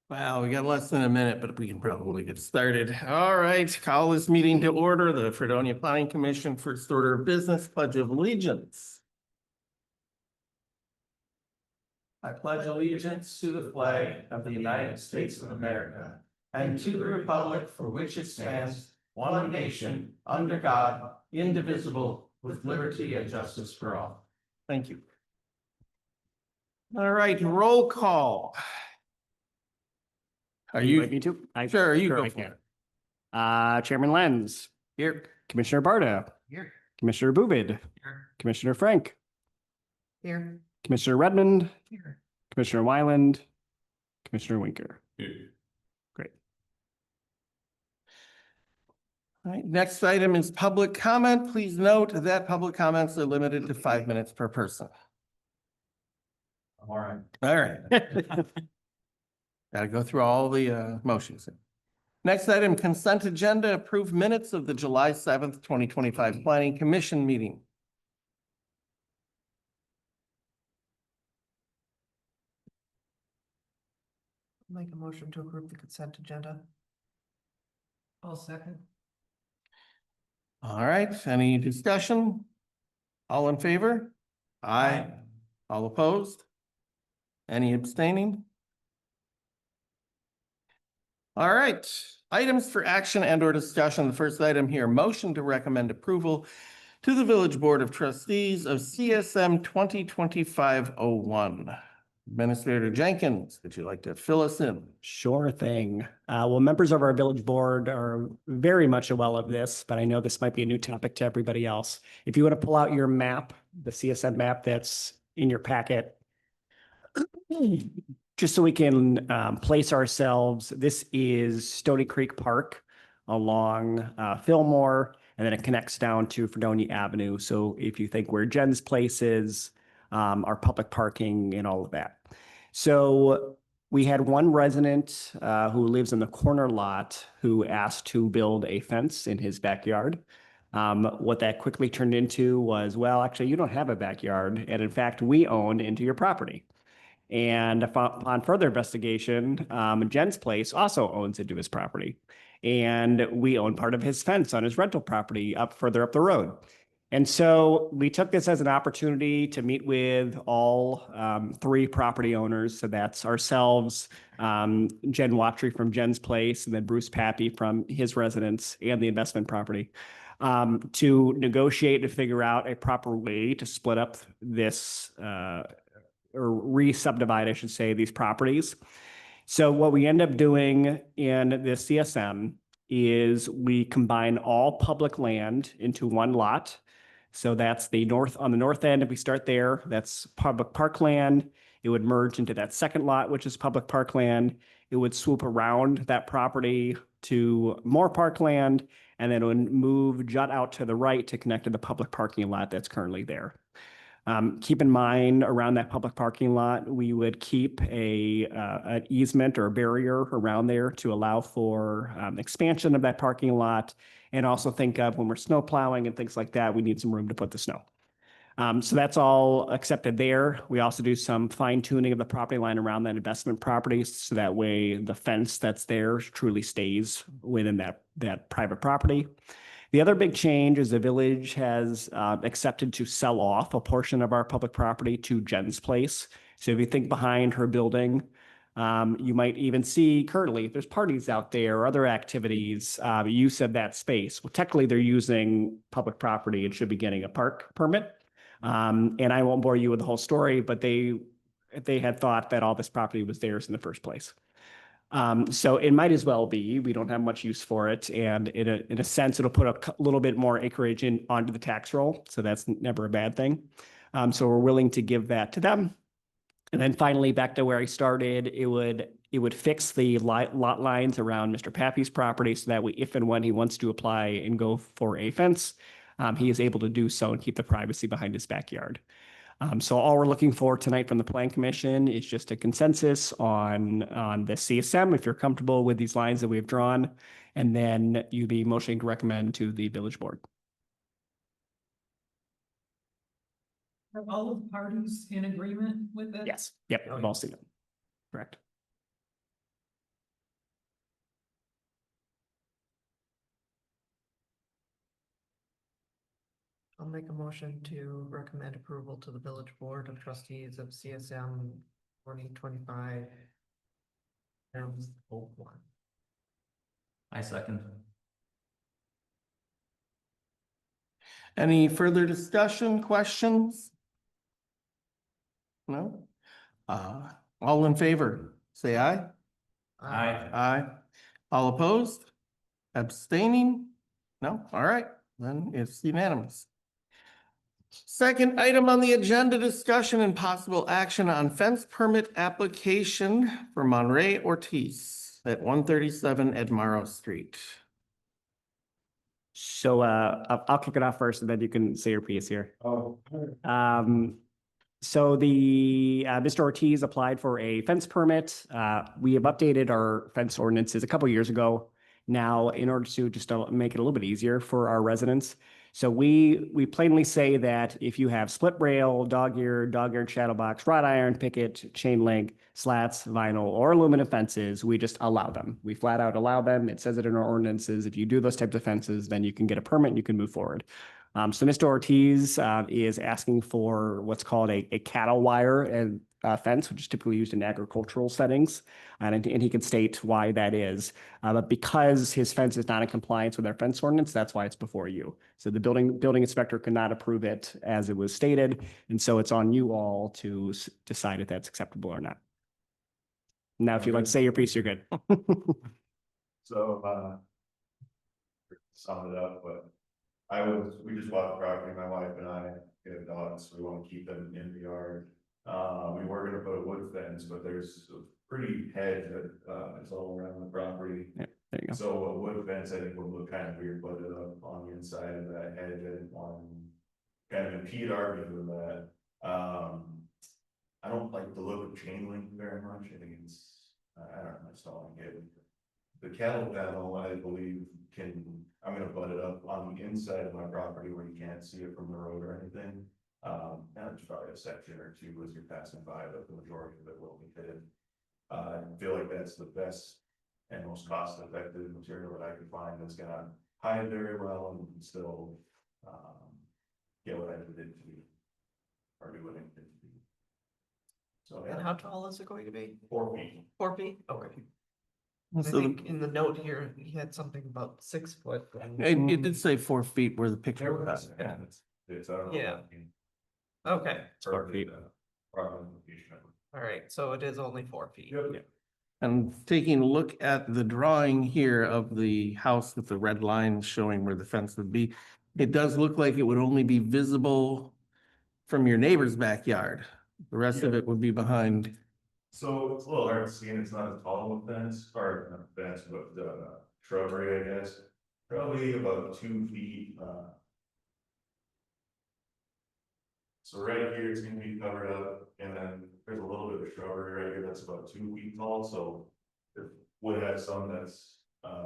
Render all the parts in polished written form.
Wow, we got less than a minute, but we can probably get started. All right, call this meeting to order. The Fredonia Planning Commission, first order of business, pledge of allegiance. I pledge allegiance to the flag of the United States of America and to the republic for which it stands, one nation, under God, indivisible, with liberty and justice for all. Thank you. All right, roll call. Are you? Me too? Sure, you sure, go I for can. it. Chairman Lenz, Here. Commissioner Barta, Here. Commissioner Bubid, Here. Commissioner Frank, Here. Commissioner Redmond, Here. Commissioner Wyland, Commissioner Winker. Great. All right, next item is public comment. Please note that public comments are limited to 5 minutes per person. All right. All right. Got to go through all the motions. Next item, consent agenda, approved minutes of the July 7th, 2025 Planning Commission meeting. Make a motion to approve the consent agenda. I'll second. All right, any discussion? All in favor? Aye. All opposed? Any abstaining? All right, items for action and or discussion. The first item here, motion to recommend approval to the Village Board of Trustees of CSM 2025-01. Administrator Jenkins, would you like to fill us in? Sure thing. Well, members of our village board are very much aware of this, but I know this might be a new topic to everybody else. If you want to pull out your map, the CSM map that's in your packet, just so we can place ourselves, this is Stony Creek Park along Fillmore, and then it connects down to Fredonia Avenue. So if you think where Jen's place is, our public parking and all of that. So we had one resident who lives in the corner lot who asked to build a fence in his backyard. What that quickly turned into was, well, actually, you don't have a backyard. And in fact, we own into your property. And upon further investigation, Jen's place also owns into his property. And we own part of his fence on his rental property further up the road. And so we took this as an opportunity to meet with all three property owners. So that's ourselves, Jen Watry from Jen's place, and then Bruce Pappy from his residence and the investment property, to negotiate and figure out a proper way to split up this or re-subdivide, I should say, these properties. So what we end up doing in the CSM is we combine all public land into one lot. So that's on the north end, if we start there, that's public parkland. It would merge into that second lot, which is public parkland. It would swoop around that property to more parkland, and then it would jut out to the right to connect to the public parking lot that's currently there. Keep in mind, around that public parking lot, we would keep an easement or a barrier around there to allow for expansion of that parking lot, and also think of when we're snow plowing and things like that, we need some room to put the snow. So that's all accepted there. We also do some fine tuning of the property line around that investment property, so that way the fence that's there truly stays within that private property. The other big change is the village has accepted to sell off a portion of our public property to Jen's place. So if you think behind her building, you might even see currently if there's parties out there or other activities, use of that space. Well, technically they're using public property and should be getting a park permit. And I won't bore you with the whole story, but they had thought that all this property was theirs in the first place. So it might as well be. We don't have much use for it, and in a sense, it'll put a little bit more acreage onto the tax roll. So that's never a bad thing. So we're willing to give that to them. And then finally, back to where I started, it would fix the lot lines around Mr. Pappy's property, so that way, if and when he wants to apply and go for a fence, he is able to do so and keep the privacy behind his backyard. So all we're looking for tonight from the Plan Commission is just a consensus on the CSM, if you're comfortable with these lines that we've drawn, and then you'd be motioning to recommend to the village board. Are all of the parties in agreement with it? Yes. Yep. I've all seen it. Correct. I'll make a motion to recommend approval to the Village Board of Trustees of CSM 2025. One. I second. Any further discussion, questions? No? All in favor, say aye. Aye. All opposed? Abstaining? No? All right, then it's unanimous. Second item on the agenda, discussion and possible action on fence permit application for Monray Ortiz at 137 Edmaro Street. So I'll kick it off first and then you can say your piece here. Oh. So the Mr. Ortiz applied for a fence permit. We have updated our fence ordinances a couple years ago now in order to just make it a little bit easier for our residents. So we plainly say that if you have split rail, dog-eared shadow box, wrought iron, picket, chain link, slats, vinyl, or aluminum fences, we just allow them. We flat out allow them. It says it in our ordinances. If you do those types of fences, then you can get a permit and you can move forward. So Mr. Ortiz is asking for what's called a cattle wire and fence, which is typically used in agricultural settings, and he can state why that is. But because his fence is not in compliance with our fence ordinance, that's why it's before you. So the building inspector could not approve it as it was stated, and so it's on you all to decide if that's acceptable or not. Now, if you'd like to say your piece, you're good. So, sum it up, but we just bought the property, my wife and I, we have dogs, so we want to keep them in the yard. We were gonna put a wood fence, but there's a pretty hedge that, is all around the property. There you go. So a wood fence, I think would look kind of weird, put it up on the inside of that hedge, I didn't want to kind of impede our view of that. I don't like the look of chain link very much, I think it's, I don't know, that's all I get. The cattle panel, I believe, I'm gonna butt it up on the inside of my property where you can't see it from the road or anything. And there's probably a section or two as you're passing by, but the majority of it will be fitted. I feel like that's the best and most cost effective material that I could find that's gonna hide very well and still, get what I did to be. Or do what I did to be. So, And yeah, how tall is it going to be? 4 feet. 4 feet? Okay. I So think in the note here, he had something about 6 foot. it did say 4 feet where the picture was. Yeah, it's, I don't know. Yeah. Okay, It's 4 feet. Problem location. all right, so it is only 4 feet. Yep. And taking a look at the drawing here of the house with the red line showing where the fence would be, it does look like it would only be visible from your neighbor's backyard. The rest of it would be behind. So it's a little hard to see, and it's not as tall of a fence, or not fence, but shrubbery, I guess. Probably about 2 feet, so right here, it's gonna be covered up, and then there's a little bit of shrubbery right here that's about 2 feet tall, so. It would have some that's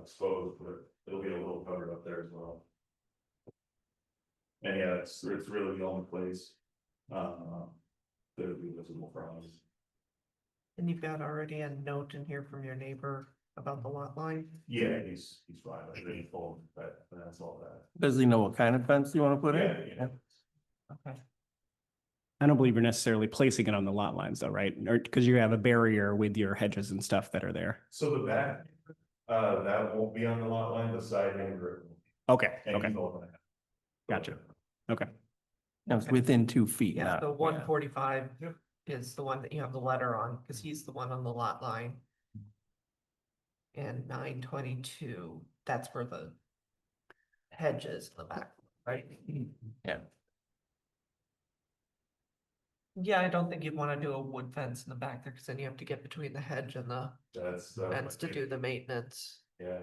exposed, but it'll be a little covered up there as well. And yeah, it's really the only place that would be visible from us. And you've got already a note in here from your neighbor about the lot line? Yeah, he's fine, I think he told, but that's all that. Does he know what kind of fence you want to put in? Yeah. Okay. I don't believe you're necessarily placing it on the lot lines though, right? Or because you have a barrier with your hedges and stuff that are there. So the back, that won't be on the lot line, the side neighbor. Okay, and okay, he's all gonna have- gotcha. Okay. No, it's within 2 feet. Yeah, not- the 145 is the one that you have the letter on, because he's the one on the lot line. And 922, that's where the hedge is in the back, right? Yeah. Yeah, I don't think you'd want to do a wood fence in the back there, because then you have to get between the hedge and the That's. fence to do the maintenance. Yeah,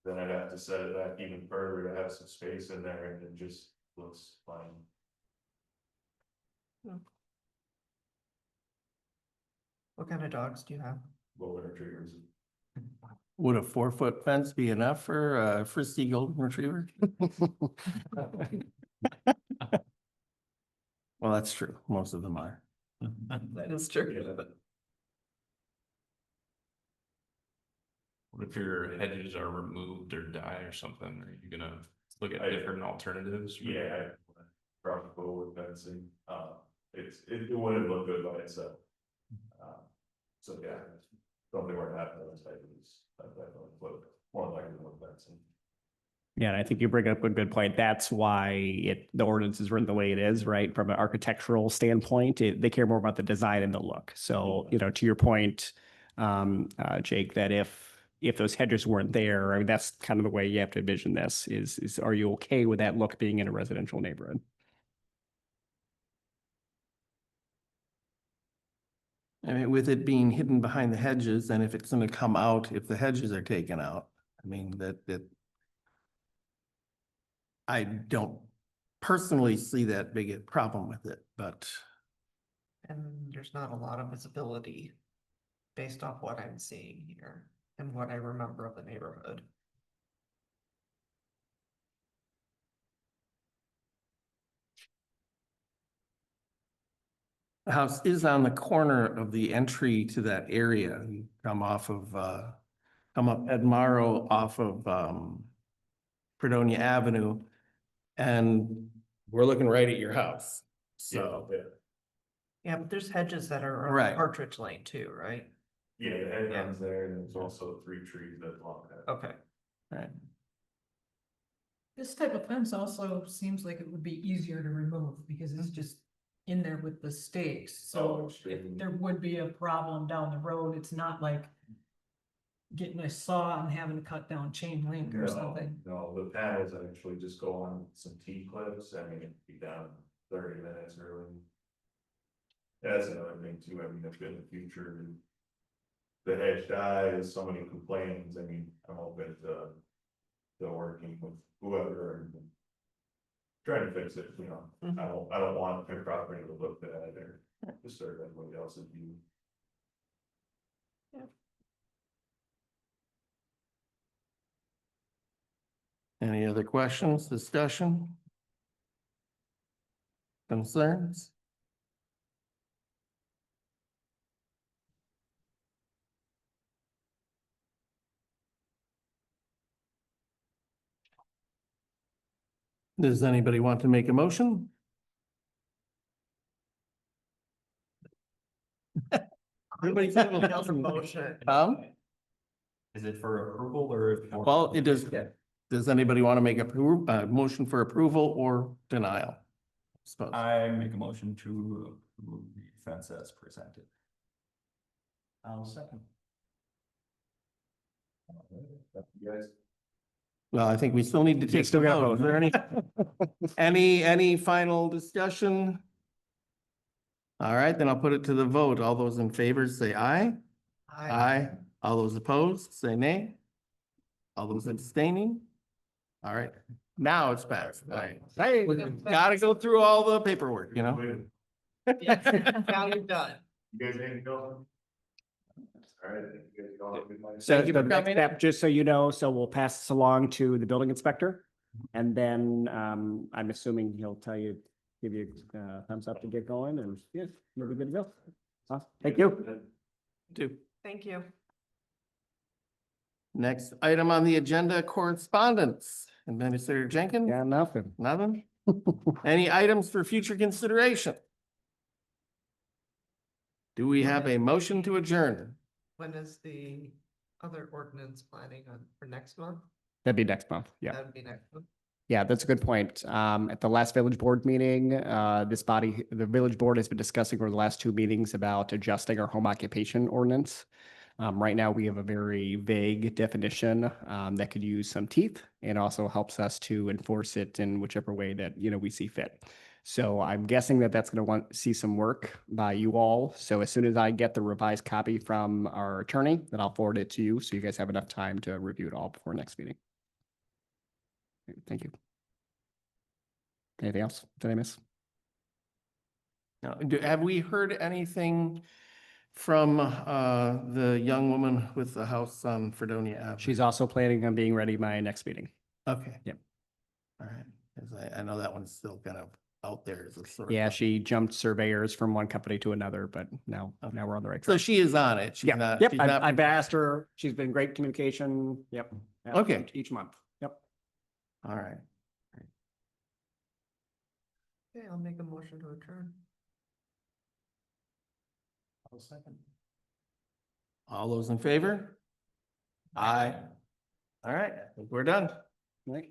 then I'd have to set it back even further to have some space in there, and it just looks fine. What kind of dogs do you have? Golden retrievers. Would a 4-foot fence be enough for a frisky golden retriever? Well, that's true. Most of them are. That is true. What if your hedges are removed or die or something? Are you gonna look at different alternatives? Yeah, preferable with fencing, it wouldn't look good by itself. So yeah, something were to happen to this type of, that definitely look more likely with fencing. Yeah, and I think you bring up a good point. That's why the ordinance is written the way it is, right? From an architectural standpoint, they care more about the design and the look. So, you know, to your point, Jake, that if those hedges weren't there, I mean, that's kind of the way you have to envision this is are you okay with that look being in a residential neighborhood? I mean, with it being hidden behind the hedges, and if it's gonna come out, if the hedges are taken out, I mean, that I don't personally see that big a problem with it, but And there's not a lot of visibility based off what I'm seeing here and what I remember of the neighborhood. the house is on the corner of the entry to that area. You come off of, come up Ed Morrow off of, Fredonia Avenue. And we're looking right at your house, so. Yeah, Yeah, but there's hedges that are Right. on Partridge Lane too, right? yeah, the head Yeah. runs there, and there's also 3 trees that block that. Okay. Right. This type of fence also seems like it would be easier to remove because it's just in there with the stakes. So if extremely. there would be a problem down the road, it's not like getting a saw and having to cut down chain link or something. No, the panels actually just go on some T-clips, I mean, it'd be down 30 minutes early. That's another thing too, I mean, if in the future. The hedge dies, somebody complains, I mean, I'm open to working with whoever and. Trying to fix it, you know, Mhm. I don't want their property to look bad or disturb anybody else's view. Any other questions, discussion? Concerns? Does anybody want to make a motion? Everybody give a motion. Motion. Is it for approval or? Well, it does, does anybody want to make a motion for approval or denial? Suppose. I make a motion to approve the fence as presented. I'll second. You guys, Well, I think we still need to take. still the gotta vote. Is there any final discussion? All right, then I'll put it to the vote. All those in favor say aye. Aye. All those opposed, say nay. All those abstaining? All right, now it's passed. All right. Hey, gotta go through all the paperwork, you know? Now you're done. you guys ain't going? All right, you guys go have a good night. So Thank you the for next coming. step, just so you know, so we'll pass this along to the building inspector. And then I'm assuming he'll tell you, give you thumbs up to get going and yeah, you'll be good to go. Thank you. Two. Thank you. Next item on the agenda, correspondence. Administrator Jenkins? Yeah, nothing. Nothing? Any items for future consideration? Do we have a motion to adjourn? When is the other ordinance planning on for next month? That'd be next month. Yeah. That would be next month. Yeah, that's a good point. At the last village board meeting, the village board has been discussing over the last 2 meetings about adjusting our home occupation ordinance. Right now, we have a very vague definition that could use some teeth and also helps us to enforce it in whichever way that, you know, we see fit. So I'm guessing that that's going to see some work by you all. So as soon as I get the revised copy from our attorney, then I'll forward it to you. So you guys have enough time to review it all before next meeting. Thank you. Anything else? Did I miss? Now, have we heard anything from the young woman with the house on Fredonia Avenue? She's also planning on being ready by next meeting. Okay. Yep. All right, 'cause I know that one's still kind of out there as a sort of. Yeah, she jumped surveyors from one company to another, but now we're on the right So track. she is on it. She's Yeah, not. yep, she's I've, not- I've asked her. She's been great communication. Yep. Okay. Each month. Yep. All right. Okay, I'll make a motion to adjourn. I'll second. All those in favor? Aye. All right, we're done. Right.